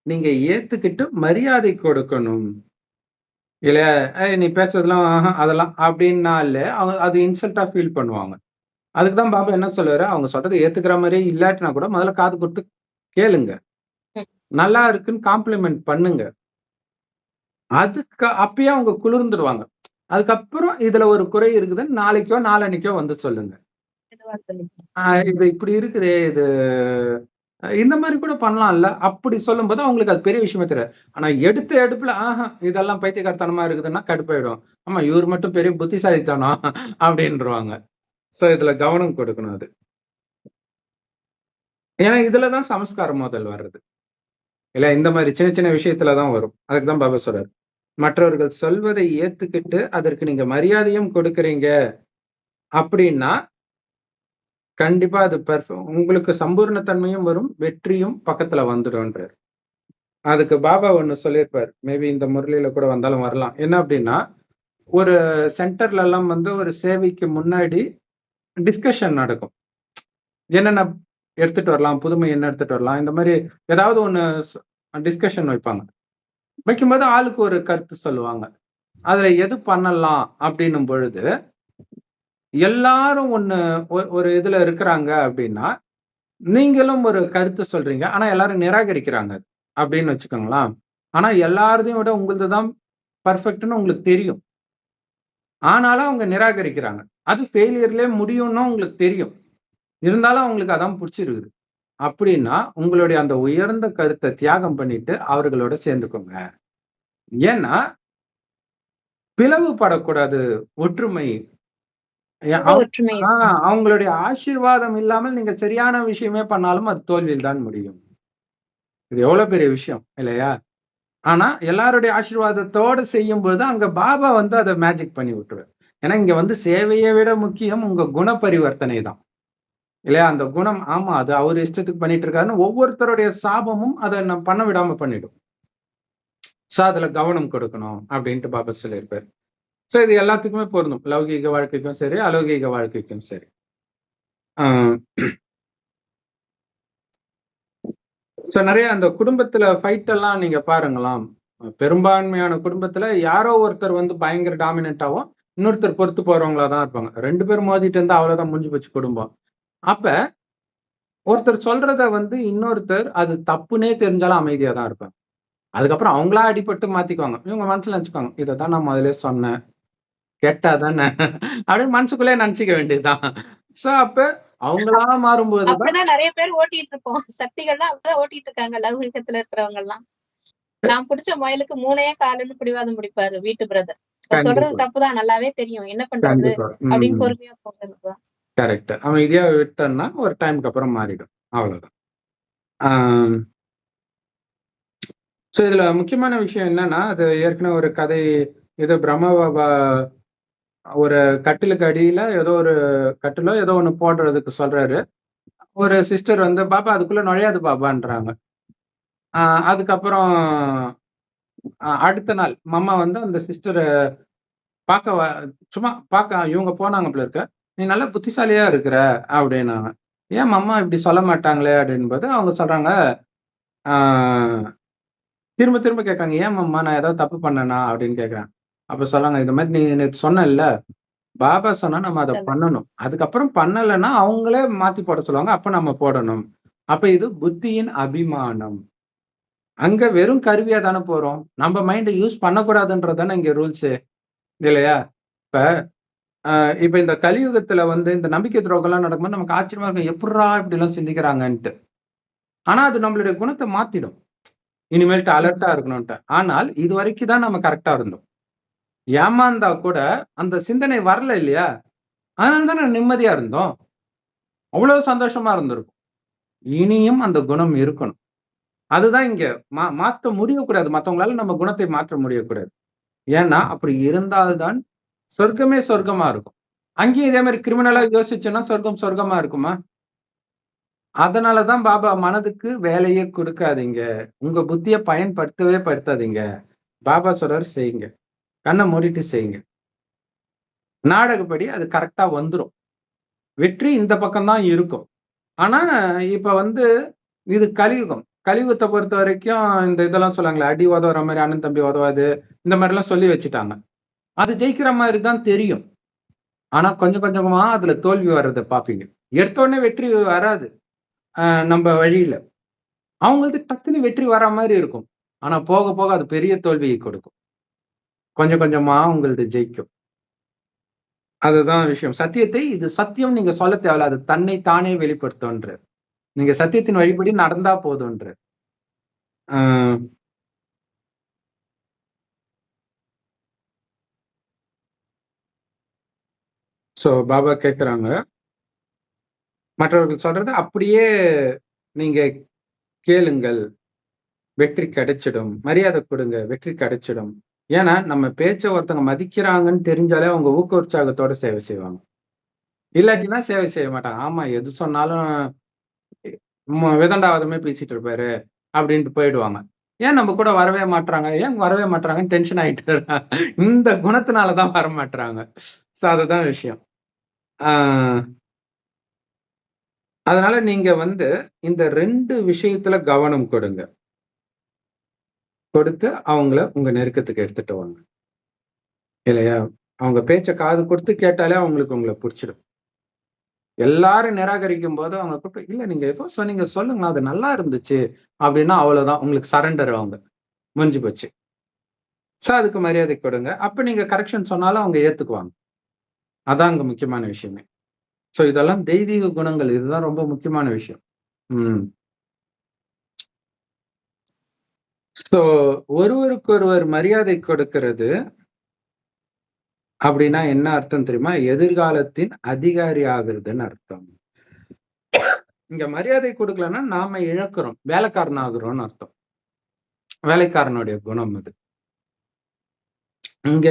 நீங்க ஏத்துக்கிட்டு மரியாதை கொடுக்கணும். இல்ல நீ பேசுறதுலாம் அதெல்லாம் அப்படின்னாலே அது இன்சல்ட்டா ஃபீல் பண்ணுவாங்க. அதுக்குதான் பாபா என்ன சொல்லுவாரு, அவங்க சொல்றதை ஏத்துக்கிற மாதிரியே இல்லாட்டினா கூட முதல்ல காது கொடுத்து கேளுங்க. நல்லா இருக்குன்னு காம்ப்ளிமெண்ட் பண்ணுங்க. அதுக்கு அப்பயே அவங்க குளிர்ந்துடுவாங்க. அதுக்கப்புறம் இதுல ஒரு குறை இருக்குதுன்னு நாளைக்கோ நாளன்னைக்கோ வந்து சொல்லுங்க. இது இப்படி இருக்குதே, இது இந்த மாதிரி கூட பண்ணலாம்ல. அப்படி சொல்லும்போது அவங்களுக்கு அது பெரிய விஷயமே தெரியாது. ஆனா எடுத்த எடுப்புல இதெல்லாம் பைத்தியக்காரத்தனமா இருக்குதுன்னா கடுப்பாயிடும். ஆமா, இவர் மட்டும் பெரிய புத்திசாலித்தனம் அப்படின்றாங்க. சோ இதுல கவனம் கொடுக்கணும் அது. ஏன்னா இதுலதான் சமஸ்காரம் முதல் வர்றது இல்ல. இந்த மாதிரி சின்ன சின்ன விஷயத்துலதான் வரும். அதுக்குதான் பாபா சொல்றாரு, மற்றவர்கள் சொல்வதை ஏத்துக்கிட்டு அதற்கு நீங்க மரியாதையும் கொடுக்குறீங்க அப்படின்னா கண்டிப்பா அது உங்களுக்கு சம்பூர்ணத்தன்மையும் வரும், வெற்றியும் பக்கத்துல வந்துடும்ன்றார். அதுக்கு பாபா ஒண்ணு சொல்லியிருப்பார், மேபி இந்த முரளியில கூட வந்தாலும் வரலாம். என்ன அப்படின்னா, ஒரு சென்டர்ல எல்லாம் வந்து ஒரு சேவைக்கு முன்னாடி டிஸ்கஷன் நடக்கும். என்னென்ன எடுத்துட்டு வரலாம், புதுமை என்ன எடுத்துட்டு வரலாம், இந்த மாதிரி ஏதாவது ஒண்ணு டிஸ்கஷன் வைப்பாங்க. வைக்கும்போது ஆளுக்கு ஒரு கருத்து சொல்லுவாங்க. அதுல எது பண்ணலாம் அப்படின்னும் பொழுது எல்லாரும் ஒரு இதுல இருக்கிறாங்க அப்படின்னா நீங்களும் ஒரு கருத்து சொல்றீங்க, ஆனா எல்லாரும் நிராகரிக்கிறாங்க அப்படின்னு வச்சுக்கோங்களா. ஆனா எல்லாரையும் விட உங்களதுதான் பர்ஃபெக்ட்னு உங்களுக்கு தெரியும், ஆனாலும் அவங்க நிராகரிக்கிறாங்க. அது ஃபெயிலியர்லயே முடியும்னு உங்களுக்கு தெரியும், இருந்தாலும் அவங்களுக்கு அதான் பிடிச்சிருக்குது அப்படின்னா உங்களுடைய அந்த உயர்ந்த கருத்தை தியாகம் பண்ணிட்டு அவர்களோட சேர்ந்துக்கோங்க. ஏன்னா பிளவுபடக்கூடாது, ஒற்றுமை. அவங்களுடைய ஆசீர்வாதம் இல்லாமல் நீங்க சரியான விஷயமே பண்ணாலும் அது தோல்வியில் தான் முடியும். இது எவ்வளவு பெரிய விஷயம் இல்லையா? ஆனா எல்லாருடைய ஆசீர்வாதத்தோட செய்யும் போது அங்க பாபா வந்து அதை மேஜிக் பண்ணி விட்டுருவார். ஏன்னா இங்க வந்து சேவையை விட முக்கியம் உங்க குண பரிவர்த்தனை தான் இல்லையா? அந்த குணம், ஆமா அது அவர் இஷ்டத்துக்கு பண்ணிட்டு இருக்காருன்னு ஒவ்வொருத்தருடைய சாபமும் அதை பண்ண விடாம பண்ணிடும். சோ அதுல கவனம் கொடுக்கணும் அப்படின்ட்டு பாபா சொல்லியிருப்பார். சோ இது எல்லாத்துக்குமே பொருந்தும், லௌகீக வாழ்க்கைக்கும் சரி, அலௌகீக வாழ்க்கைக்கும் சரி. சோ நிறைய அந்த குடும்பத்துல ஃபைட் எல்லாம் நீங்க பாருங்களாம். பெரும்பான்மையான குடும்பத்துல யாரோ ஒருத்தர் வந்து பயங்கர டாமினன்ட்டாவும் இன்னொருத்தர் பொறுத்து போறவங்களா தான் இருப்பாங்க. 2 பேரும் மோதிட்டு இருந்தா அவ்வளவுதான், முடிஞ்சு போச்சு குடும்பம். அப்ப ஒருத்தர் சொல்றத வந்து இன்னொருத்தர் அது தப்புனே தெரிஞ்சாலும் அமைதியா தான் இருப்பாங்க. அதுக்கப்புறம் அவங்களா அடிபட்டு மாத்திக்குவாங்க. இவங்க மனசுல நினைச்சுக்குவாங்க, இதைதான் நான் முதலே சொன்னேன், கேட்டாதானே அப்படின்னு மனசுக்குள்ளே நினைச்சுக்க வேண்டியதுதான். சோ அப்ப அவங்களா மாறும்போது அப்படிதான் நிறைய பேர் ஓட்டிட்டு இருப்போம். சக்திகள்லாம் அப்படிதான் ஓட்டிட்டு இருக்காங்க லௌகிகத்துல இருக்கிறவங்க எல்லாம். நான் பிடிச்ச முயலுக்கு 3 காலுன்னு பிடிவாதம் பிடிப்பாரு வீட்டு பிரதர். சொல்றது தப்புதான், நல்லாவே தெரியும், என்ன பண்றது அப்படின்னு பொறுமையா போங்க. கரெக்ட். அமைதியா விட்டோம்னா ஒரு டைமுக்கு அப்புறம் மாறிடும், அவ்வளவுதான். சோ இதுல முக்கியமான விஷயம் என்னன்னா, அது ஏற்கனவே ஒரு கதை, இது பிரம்ம பாபா ஒரு கட்டிலுக்கு அடியில ஏதோ ஒரு கட்டிலோ ஏதோ ஒண்ணு போடுறதுக்கு சொல்றாரு. ஒரு சிஸ்டர் வந்து பாபா அதுக்குள்ள நுழையாது பாபான்றாங்க. அதுக்கப்புறம் அடுத்த நாள் மம்மா வந்து அந்த சிஸ்டரை சும்மா பார்க்க இவங்க போனாங்க போல இருக்க, நீ நல்லா புத்திசாலியா இருக்கிற அப்படின்னாங்க. ஏன் மம்மா இப்படி சொல்ல மாட்டாங்களே அப்படின்போது அவங்க சொல்றாங்க, திரும்ப திரும்ப கேட்கறாங்க, ஏன் மம்மா நான் ஏதாவது தப்பு பண்ணனா அப்படின்னு கேட்கறேன். அப்ப சொல்றாங்க, இந்த மாதிரி நீ நேற்று சொன்ன இல்ல, பாபா சொன்னா நம்ம அதை பண்ணணும், அதுக்கப்புறம் பண்ணலைன்னா அவங்களே மாத்தி போட சொல்லுவாங்க, அப்ப நம்ம போடணும். அப்ப இது புத்தியின் அபிமானம். அங்க வெறும் கருவியா தானே போறோம், நம்ம மைண்டை யூஸ் பண்ணக்கூடாதுன்றதானே இங்க ரூல்ஸு இல்லையா? இப்ப இந்த கலியுகத்துல வந்து இந்த நம்பிக்கை துரோகம் எல்லாம் நடக்கும்போது நமக்கு ஆச்சரியமா இருக்கும், எப்படா இப்படி எல்லாம் சிந்திக்கிறாங்கன்ட்டு. ஆனா அது நம்மளுடைய குணத்தை மாத்திடும், இனிமேல்ட்டு அலர்ட்டா இருக்கணும்ட்டு. ஆனால் இது வரைக்கும் தான் நம்ம கரெக்டா இருந்தோம். ஏமாந்தா கூட அந்த சிந்தனை வரல இல்லையா? அதனால தான் நிம்மதியா இருந்தோம், அவ்வளவு சந்தோஷமா இருந்திருக்கும். இனியும் அந்த குணம் இருக்கணும். அதுதான் இங்க மாற்ற முடியக்கூடாது, மற்றவங்களால நம்ம குணத்தை மாற்ற முடியக்கூடாது. ஏன்னா அப்படி இருந்தால்தான் சொர்க்கமே சொர்க்கமா இருக்கும். அங்கேயும் இதே மாதிரி கிரிமினலா யோசிச்சோன்னா சொர்க்கம் சொர்க்கமா இருக்குமா? அதனாலதான் பாபா மனதுக்கு வேலையே கொடுக்காதீங்க, உங்க புத்திய பயன்படுத்தவே படுத்தாதீங்க, பாபா சொல்றாரு செய்யுங்க, கண்ணை மூடிட்டு செய்யுங்க, நாடகப்படி அது கரெக்டா வந்துரும், வெற்றி இந்த பக்கம் தான் இருக்கும். ஆனா இப்ப வந்து இது கலியுகம். கலியுகத்தை பொறுத்த வரைக்கும் இந்த இதெல்லாம் சொல்லுவாங்களே, அடி உதவுற மாதிரி அண்ணன் தம்பி உதவாது, இந்த மாதிரி எல்லாம் சொல்லி வச்சுட்டாங்க. அது ஜெயிக்கிற மாதிரி தான் தெரியும், ஆனா கொஞ்சம் கொஞ்சமா அதுல தோல்வி வர்றதை பாப்பீங்க. எடுத்த உடனே வெற்றி வராது நம்ம வழியில. அவங்களுக்கு டக்குன்னு வெற்றி வர மாதிரி இருக்கும், ஆனா போக போக அது பெரிய தோல்வியை கொடுக்கும், கொஞ்சம் கொஞ்சமா உங்களது ஜெயிக்கும். அதுதான் விஷயம். சத்தியத்தை இது சத்தியம் நீங்க சொல்ல தேவையில்ல, அது தன்னை தானே வெளிப்படுத்தும்ன்ற. நீங்க சத்தியத்தின் வழிபடி நடந்தா போதும்ன்ற. சோ பாபா கேக்குறாங்க, மற்றவர்கள் சொல்றது அப்படியே நீங்க கேளுங்கள், வெற்றி கிடைச்சிடும், மரியாதை கொடுங்க, வெற்றி கிடைச்சிடும், ஏன்னா நம்ம பேச்ச ஒருத்தவங்க மதிக்கிறாங்கன்னு தெரிஞ்சாலே அவங்க ஊக்க உற்சாகத்தோட சேவை செய்வாங்க. இல்லாட்டினா சேவை செய்ய மாட்டாங்க. ஆமா, எது சொன்னாலும் விதண்டாவாதமே பேசிட்டு இருப்பாரு அப்படின்ட்டு போயிடுவாங்க. ஏன் நம்ம கூட வரவே மாட்றாங்க? ஏன் வரவே மாட்றாங்கன்னு டென்ஷன் ஆயிட்டு இந்த குணத்தினால தான் வரமாட்றாங்க. சோ அதுதான் விஷயம். ஆ அதனால நீங்க இந்த 2 விஷயத்துல கவனம் கொடுங்க. கொடுத்து அவங்கள உங்க நெருக்கத்துக்கு எடுத்துட்டு வாங்க. இல்லையா? அவங்க பேச்ச காது கொடுத்து கேட்டாலே அவங்களுக்கு உங்கள புடிச்சிடும். எல்லாரும் நிராகரிக்கும்போது அவங்க கூப்பிட்டு, "இல்ல நீங்க ஏதோ சொன்னீங்க சொல்லுங்க. அது நல்லா இருந்துச்சு." அப்படின்னா அவ்வளவுதான். உங்களுக்கு சரண்டர் அவங்க. முடிஞ்சு போச்சு. சோ அதுக்கு மரியாதை கொடுங்க. அப்ப நீங்க கரெக்ஷன் சொன்னாலும் அவங்க ஏத்துக்குவாங்க. அதான் அங்க முக்கியமான விஷயமே. சோ இதெல்லாம் தெய்வீக குணங்கள். இதுதான் ரொம்ப முக்கியமான விஷயம். ம். சோ ஒருவருக்கொருவர் மரியாதை கொடுக்கிறது அப்படின்னா என்ன அர்த்தம் தெரியுமா? எதிர்காலத்தின் அதிகாரி ஆகுறதுன்னு அர்த்தம். இங்க மரியாதை கொடுக்கலன்னா நாம இழக்கிறோம். வேலைக்காரன் ஆகுறோம்னு அர்த்தம். வேலைக்காரனுடைய குணம் அது. இங்க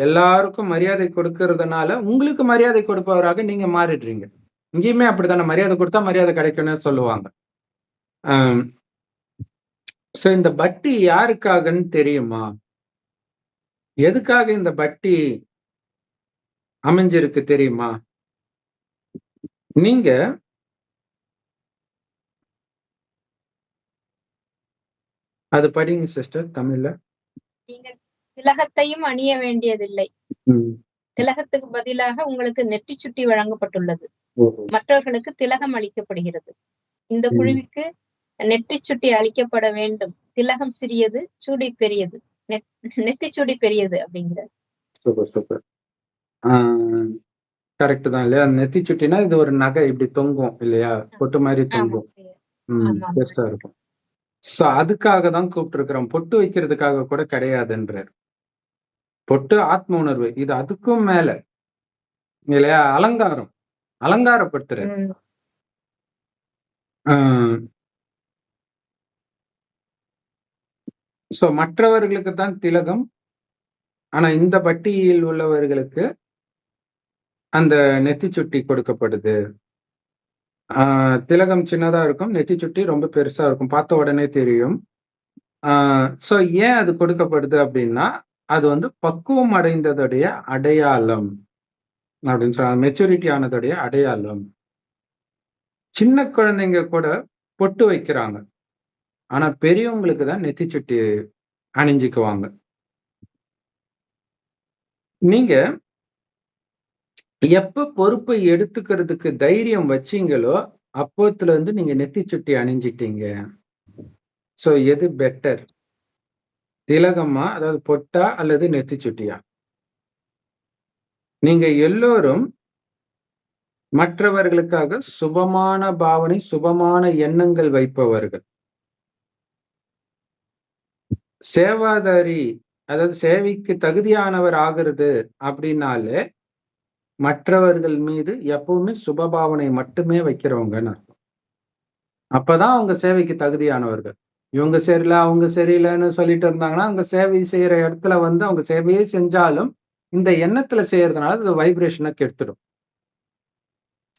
எல்லாருக்கும் மரியாதை கொடுக்கறதுனால உங்களுக்கு மரியாதை கொடுப்பவராக நீங்க மாறிடுறீங்க. இங்கேயுமே அப்படித்தானே, மரியாதை கொடுத்தா மரியாதை கிடைக்கும்னு சொல்லுவாங்க. சோ இந்த பட்டி யாருக்காகன்னு தெரியுமா? எதுக்காக இந்த பட்டி அமைஞ்சிருக்கு தெரியுமா? நீங்க அது படிங்க சிஸ்டர் தமிழ்ல. நீங்கள் திலகத்தையும் அணிய வேண்டியதில்லை. திலகத்துக்கு பதிலாக உங்களுக்கு நெற்றி சுட்டி வழங்கப்பட்டுள்ளது. மற்றவர்களுக்கு திலகம் அளிக்கப்படுகிறது. இந்த குழுவிற்கு நெற்றி சுட்டி அளிக்கப்பட வேண்டும். திலகம் சிறியது, சூடி பெரியது. நெத்தி சூடி பெரியது அப்படிங்கிறது. Super super. கரெக்ட் தான் இல்லையா? நெத்தி சுட்டினா இது ஒரு நகை இப்படி தொங்கும் இல்லையா? பொட்டு மாதிரி தொங்கும். பெருசா இருக்கும். சோ அதுக்காக தான் கூப்பிட்டு இருக்கிறோம். பொட்டு வைக்கிறதுக்காக கூட கிடையாதுன்றார். பொட்டு ஆத்ம உணர்வு. இது அதுக்கும் மேல இல்லையா? அலங்காரம், அலங்காரப்படுத்துறாரு. சோ மற்றவர்களுக்கு தான் திலகம். ஆனா இந்த பட்டியலில் உள்ளவர்களுக்கு அந்த நெத்தி சுட்டி கொடுக்கப்படுது. திலகம் சின்னதா இருக்கும், நெத்தி சுட்டி ரொம்ப பெருசா இருக்கும். பார்த்த உடனே தெரியும். சோ ஏன் அது கொடுக்கப்படுது அப்படின்னா, அது பக்குவம் அடைந்ததுடைய அடையாளம் அப்படின்னு சொல்றாங்க. மெச்சூரிட்டி ஆனதுடைய அடையாளம். சின்ன குழந்தைங்க கூட பொட்டு வைக்கிறாங்க. ஆனா பெரியவங்களுக்கு தான் நெத்தி சுட்டி அணிஞ்சுக்குவாங்க. நீங்க எப்ப பொறுப்பை எடுத்துக்கிறதுக்கு தைரியம் வச்சீங்களோ அப்போத்துல இருந்து நீங்க நெத்தி சுட்டி அணிஞ்சிட்டீங்க. சோ எது பெட்டர்? திலகமா, அதாவது பொட்டா அல்லது நெத்தி சுட்டியா? நீங்க எல்லோரும் மற்றவர்களுக்காக சுபமான பாவனை, சுபமான எண்ணங்கள் வைப்பவர்கள். சேவாதாரி, அதாவது சேவைக்கு தகுதியானவர் ஆகிறது அப்படின்னாலே மற்றவர்கள் மீது எப்பவுமே சுபபாவனை மட்டுமே வைக்கிறவங்கன்னு அர்த்தம். அப்பதான் அவங்க சேவைக்கு தகுதியானவர்கள். இவங்க சரியில்லை அவங்க சரியில்லைன்னு சொல்லிட்டு இருந்தாங்கன்னா அங்க சேவை செய்யற இடத்துல அவங்க சேவையே செஞ்சாலும் இந்த எண்ணத்துல செய்யறதுனால அது வைப்ரேஷனை கெடுத்துடும்.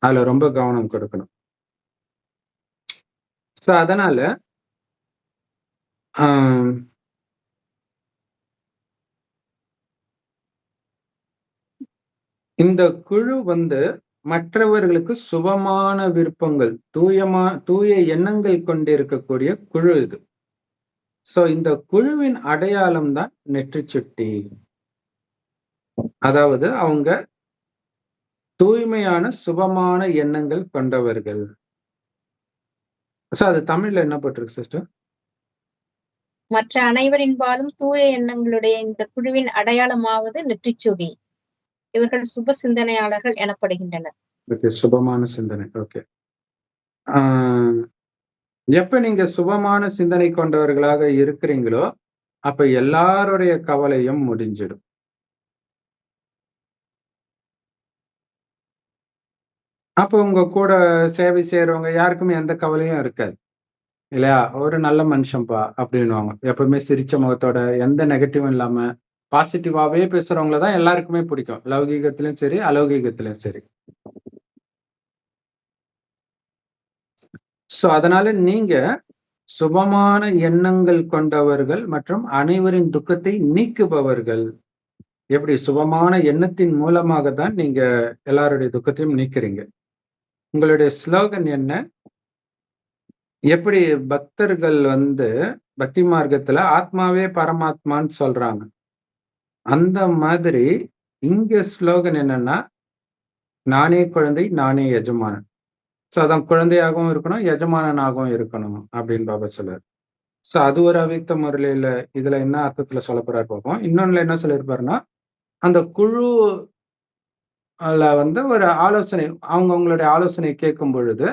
அதுல ரொம்ப கவனம் கொடுக்கணும். சோ அதனால இந்த குழு மற்றவர்களுக்கு சுபமான விருப்பங்கள், தூய எண்ணங்கள் கொண்டிருக்கக்கூடிய குழு இது. சோ இந்த குழுவின் அடையாளம் தான் நெற்றி சுட்டி. அதாவது அவங்க தூய்மையான சுபமான எண்ணங்கள் கொண்டவர்கள். சோ அது தமிழ்ல என்ன போட்டிருக்கு சிஸ்டர்? மற்ற அனைவரின்பாலும் தூய எண்ணங்களுடைய இந்த குழுவின் அடையாளமாவது நெற்றிச்சுடி. இவர்கள் சுப சிந்தனையாளர்கள் எனப்படுகின்றனர். சுபமான சிந்தனை. ஓகே. எப்ப நீங்க சுபமான சிந்தனை கொண்டவர்களாக இருக்கிறீங்களோ அப்ப எல்லாருடைய கவலையும் முடிஞ்சிடும். அப்ப உங்க கூட சேவை செய்யறவங்க யாருக்குமே எந்த கவலையும் இருக்காது இல்லையா? ஒரு நல்ல மனுஷன்பா அப்படின்னுவாங்க. எப்பவுமே சிரிச்ச முகத்தோட, எந்த நெகட்டிவும் இல்லாம பாசிட்டிவாவே பேசுறவங்கள தான் எல்லாருக்குமே பிடிக்கும். லௌகீகத்திலும் சரி, அலௌகீகத்திலும் சரி. சோ அதனால நீங்க சுபமான எண்ணங்கள் கொண்டவர்கள் மற்றும் அனைவரின் துக்கத்தை நீக்குபவர்கள். எப்படி சுபமான எண்ணத்தின் மூலமாக தான் நீங்க எல்லாருடைய துக்கத்தையும் நீக்கிறீங்க. உங்களுடைய ஸ்லோகன் என்ன? எப்படி பக்தர்கள் பக்தி மார்க்கத்துல ஆத்மாவே பரமாத்மான்னு சொல்றாங்க, அந்த மாதிரி இங்க ஸ்லோகன் என்னன்னா, நானே குழந்தை நானே எஜமானன். சோ அதான் குழந்தையாகவும் இருக்கணும், எஜமானனாகவும் இருக்கணும் அப்படின்னு பாபா சொல்றாரு. சோ அது ஒரு அவ்யக்த முறையில இதுல என்ன அர்த்தத்துல சொல்ல போறாரு பார்ப்போம். இன்னொன்னுல என்ன சொல்லியிருப்பாருன்னா, அந்த குழு ஒரு ஆலோசனை, அவங்களுடைய ஆலோசனை கேட்கும் பொழுது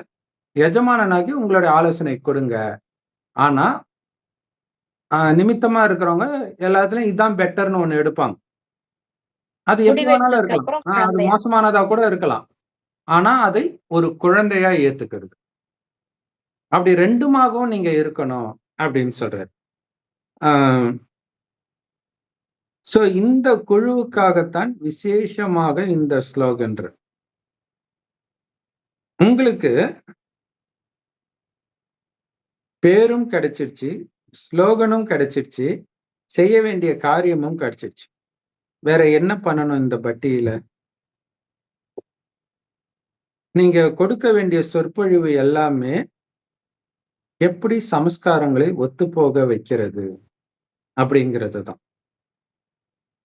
எஜமானனாகி உங்களுடைய ஆலோசனை கொடுங்க. ஆனா நிமித்தமா இருக்கிறவங்க எல்லாத்துலயும் இதான் பெட்டர்னு ஒண்ணு எடுப்பாங்க. அது எப்படி வேணாலும் இருக்கலாம், அது மோசமானதா கூட இருக்கலாம். ஆனா அதை ஒரு குழந்தையா ஏத்துக்கிறது. அப்படி ரெண்டுமாகவும் நீங்க இருக்கணும் அப்படின்னு சொல்றாரு. சோ இந்த குழுவுக்காகத்தான் விசேஷமாக இந்த ஸ்லோகன். உங்களுக்கு பேரும் கிடைச்சிருச்சு, ஸ்லோகனும் கிடைச்சிருச்சு, செய்ய வேண்டிய காரியமும் கிடைச்சிருச்சு. வேற என்ன பண்ணணும் இந்த பட்டியல? நீங்க கொடுக்க வேண்டிய சொற்பொழிவு எல்லாமே எப்படி சமஸ்காரங்களை ஒத்துப்போக வைக்கிறது அப்படிங்கிறது தான்.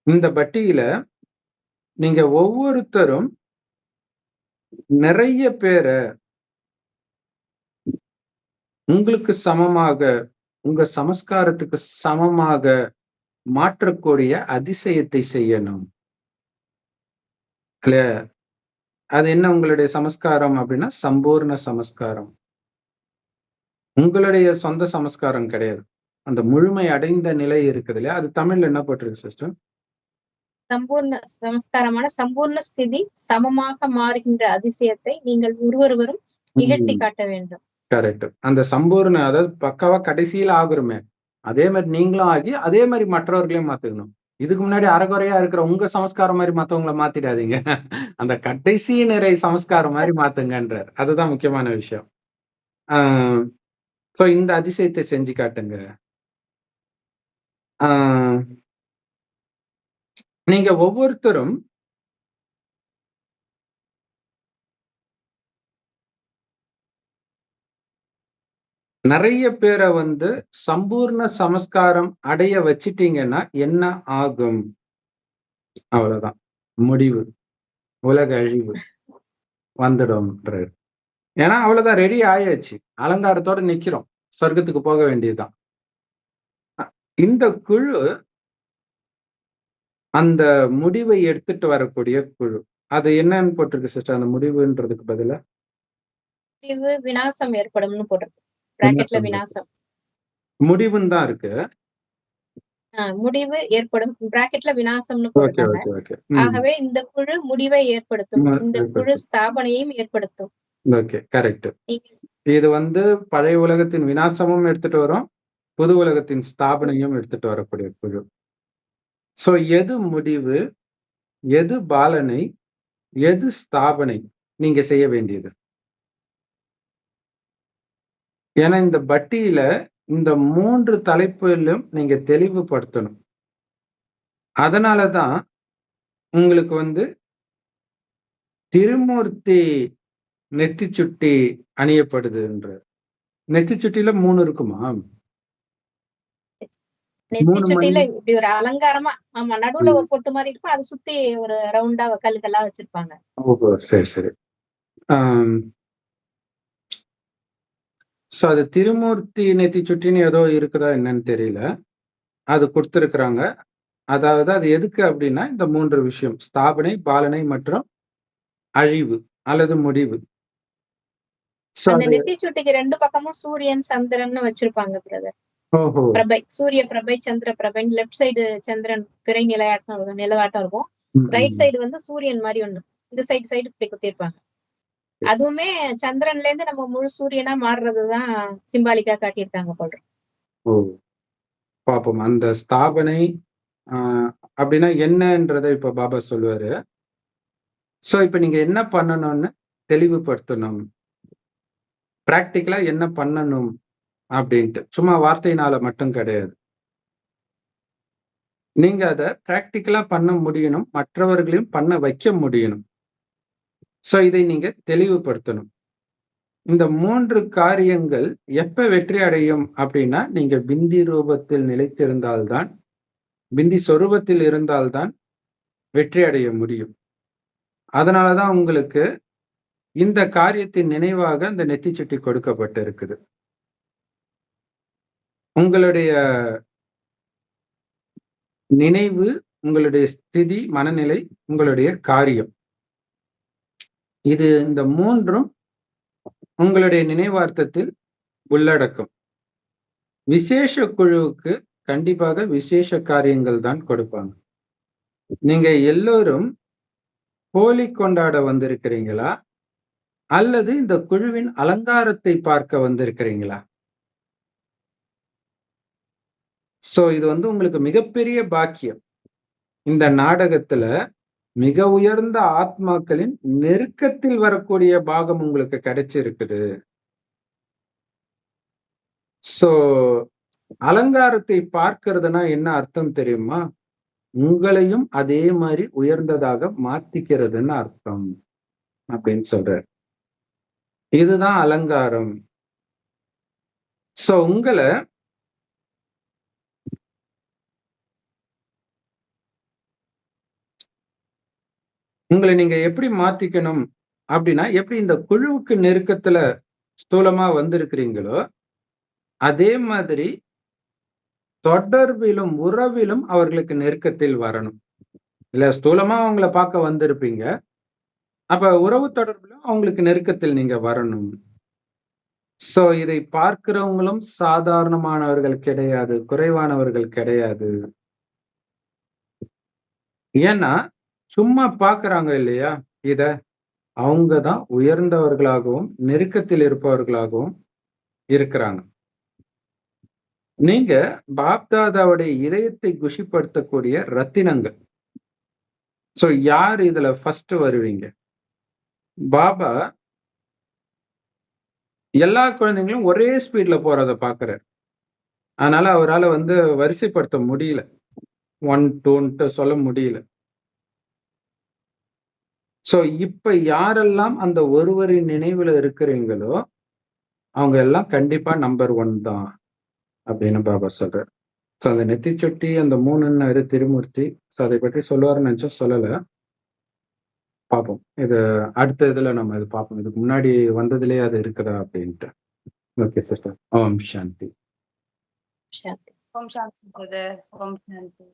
இந்த பட்டியல நீங்க ஒவ்வொருத்தரும் நிறைய பேரை உங்களுக்கு சமமாக, உங்க சமஸ்காரத்துக்கு சமமாக மாற்றக்கூடிய அதிசயத்தை செய்யணும். இல்ல, அது என்ன உங்களுடைய சமஸ்காரம் அப்படின்னா சம்பூர்ண சமஸ்காரம். உங்களுடைய சொந்த சமஸ்காரம் கிடையாது, அந்த முழுமை அடைந்த நிலை இருக்குது இல்லையா? அது தமிழ்ல என்ன போட்டிருக்கு சிஸ்டர்? சம்பூர்ண சமஸ்காரமான சம்பூர்ண ஸ்திதி சமமாக மாறுகின்ற அதிசயத்தை நீங்கள் ஒருவரும் நிகழ்த்தி காட்ட வேண்டும். கரெக்ட். அந்த சம்பூர்ண, அதாவது பக்காவா கடைசியில ஆகுறமே, அதே மாதிரி நீங்களும் ஆகி அதே மாதிரி மற்றவர்களையும் மாத்துக்கணும். இதுக்கு முன்னாடி அரைகுறையா இருக்கிற உங்க சமஸ்காரம் மாதிரி மத்தவங்களை மாத்திடாதீங்க. அந்த கடைசி நிறை சமஸ்காரம் மாதிரி மாத்துங்கன்றார். அதுதான் முக்கியமான விஷயம். சோ இந்த அதிசயத்தை செஞ்சு காட்டுங்க. நீங்க ஒவ்வொருத்தரும் நிறைய பேரை சம்பூர்ண சமஸ்காரம் அடைய வச்சிட்டீங்கன்னா என்ன ஆகும்? அவ்வளவுதான், முடிவு, உலக அழிவு வந்துடும். ஏன்னா அவ்வளவுதான், ரெடி ஆயாச்சு, அலங்காரத்தோட நிக்கிறோம், சொர்க்கத்துக்கு போக வேண்டியதுதான். இந்த குழு அந்த முடிவை எடுத்துட்டு வரக்கூடிய குழு. அது என்னன்னு போட்டிருக்கு சிஸ்டர்? அந்த முடிவுன்றதுக்கு பதிலா முடிவு விநாசம் ஏற்படும்னு போட்டிருக்கு. பிராக்கெட்ல விநாசம் முடிவுன்னு தான் இருக்கு. முடிவு ஏற்படும் பிராக்கெட்ல விநாசம்னு போட்டிருக்காங்க. ஆகவே இந்த குழு முடிவை ஏற்படுத்தும், இந்த குழு ஸ்தாபனையும் ஏற்படுத்தும். Okay, correct. இது பழைய உலகத்தின் விநாசமும் எடுத்துட்டு வரும், புது உலகத்தின் ஸ்தாபனையும் எடுத்துட்டு வரக்கூடிய குழு. சோ எது முடிவு, எது பாலனை, எது ஸ்தாபனை நீங்க செய்ய வேண்டியது? ஏன்னா இந்த பட்டியல இந்த 3 தலைப்பிலும் நீங்க தெளிவுபடுத்தணும். அதனாலதான் உங்களுக்கு திருமூர்த்தி நெத்தி சுட்டி அணியப்படுதுன்ற. நெத்தி சுட்டியில 3 இருக்குமா? நெத்தி சுட்டியில இப்படி ஒரு அலங்காரமா, ஆமா, நடுவுல ஒரு பொட்டு மாதிரி இருக்கும், அதை சுத்தி ஒரு ரவுண்டா கல்லுகளா வச்சிருப்பாங்க. ஓஹோ, சரி சரி. சோ அது திருமூர்த்தி நெத்தி சுட்டின்னு ஏதோ இருக்குதா என்னன்னு தெரியல, அது கொடுத்திருக்கிறாங்க. அதாவது அது எதுக்கு அப்படின்னா இந்த 3 விஷயம், ஸ்தாபனை, பாலனை மற்றும் அழிவு அல்லது முடிவு. அந்த நெத்தி சுட்டிக்கு 2 பக்கமும் சூரியன் சந்திரன் வச்சிருப்பாங்க பிரதர். பிரபை, சூரிய பிரபை, சந்திர பிரபை. லெப்ட் சைடு சந்திரன் பிறை நிலவாட்டம் இருக்கும், ரைட் சைடு சூரியன் மாதிரி ஒண்ணு, இந்த சைடு இப்படி குத்திருப்பாங்க. அதுவுமே சந்திரன்ல இருந்து நம்ம முழு சூரியனா மாறுறதுதான் சிம்பாலிக்கா காட்டியிருக்காங்க போடுறோம். பாப்போம். அந்த ஸ்தாபனை, அப்படின்னா என்னன்றதை இப்ப பாபா சொல்லுவாரு. சோ இப்ப நீங்க என்ன பண்ணணும்னு தெளிவுபடுத்தணும். பிராக்டிக்கலா என்ன பண்ணணும் அப்படின்ட்டு. சும்மா வார்த்தையினால மட்டும் கிடையாது. நீங்க அத பிராக்டிக்கலா பண்ண முடியணும். மற்றவர்களையும் பண்ண வைக்க முடியணும். சோ இதை நீங்க தெளிவுபடுத்தணும். இந்த 3 காரியங்கள் எப்ப வெற்றி அடையும் அப்படின்னா, நீங்க பிந்தி ரூபத்தில் நிலைத்திருந்தால்தான், பிந்தி சொரூபத்தில் இருந்தால்தான் வெற்றி அடைய முடியும். அதனாலதான் உங்களுக்கு இந்த காரியத்தின் நினைவாக அந்த நெத்திச்சுட்டி கொடுக்கப்பட்டிருக்குது. உங்களுடைய நினைவு, உங்களுடைய ஸ்திதி, மனநிலை, உங்களுடைய காரியம். இது இந்த 3ம் உங்களுடைய நினைவார்த்தத்தில் உள்ளடக்கம். விசேஷ குழுவுக்கு கண்டிப்பாக விசேஷ காரியங்கள் தான் கொடுப்பாங்க. நீங்க எல்லோரும் ஹோலி கொண்டாட வந்திருக்கிறீங்களா, அல்லது இந்த குழுவின் அலங்காரத்தை பார்க்க வந்திருக்கிறீங்களா? சோ இது உங்களுக்கு மிகப்பெரிய பாக்கியம். இந்த நாடகத்துல மிக உயர்ந்த ஆத்மாக்களின் நெருக்கத்தில் வரக்கூடிய பாகம் உங்களுக்கு கிடைச்சிருக்குது. சோ அலங்காரத்தை பார்க்கிறதுனா என்ன அர்த்தம் தெரியுமா? உங்களையும் அதே மாதிரி உயர்ந்ததாக மாத்திக்கிறதுன்னு அர்த்தம் அப்படின்னு சொல்றாரு. இதுதான் அலங்காரம். சோ உங்களை நீங்க எப்படி மாத்திக்கணும் அப்படின்னா, எப்படி இந்த குழுவுக்கு நெருக்கத்துல ஸ்தூலமா வந்திருக்கிறீங்களோ, அதே மாதிரி தொடர்பிலும் உறவிலும் அவர்களுக்கு நெருக்கத்தில் வரணும். இல்ல ஸ்தூலமா அவங்கள பார்க்க வந்திருப்பீங்க, அப்ப உறவு தொடர்பிலும் அவங்களுக்கு நெருக்கத்தில் நீங்க வரணும். சோ இதை பார்க்கிறவங்களும் சாதாரணமானவர்கள் கிடையாது, குறைவானவர்கள் கிடையாது. ஏன்னா சும்மா பாக்குறாங்க இல்லையா இத, அவங்கதான் உயர்ந்தவர்களாகவும் நெருக்கத்தில் இருப்பவர்களாகவும் இருக்கிறாங்க. நீங்க பாப்தாதாவுடைய இதயத்தை குஷிப்படுத்தக்கூடிய ரத்தினங்கள். சோ யார் இதுல ஃபர்ஸ்ட் வருவீங்க? பாபா எல்லா குழந்தைங்களும் ஒரே ஸ்பீட்ல போறத பாக்குறாரு. அதனால அவரால் வரிசைப்படுத்த முடியல, 1 2 சொல்ல முடியல. சோ இப்ப யாரெல்லாம் அந்த ஒருவரின் நினைவுல இருக்கிறீங்களோ, அவங்க எல்லாம் கண்டிப்பா நம்பர் 1 தான் அப்படின்னு பாபா சொல்றாரு. சோ அந்த நெத்திச்சுட்டி, அந்த 3 திருமூர்த்தி, அதை பற்றி சொல்லுவாருன்னு நினைச்சா சொல்லல. பார்ப்போம். இது அடுத்த இதுல நம்ம இது பார்ப்போம். இதுக்கு முன்னாடி வந்ததுலயே அது இருக்குதா அப்படின்ட்டு. Okay sister. ஓம் சாந்தி. சாந்தி. ஓம் சாந்தி பிரதர். ஓம் சாந்தி.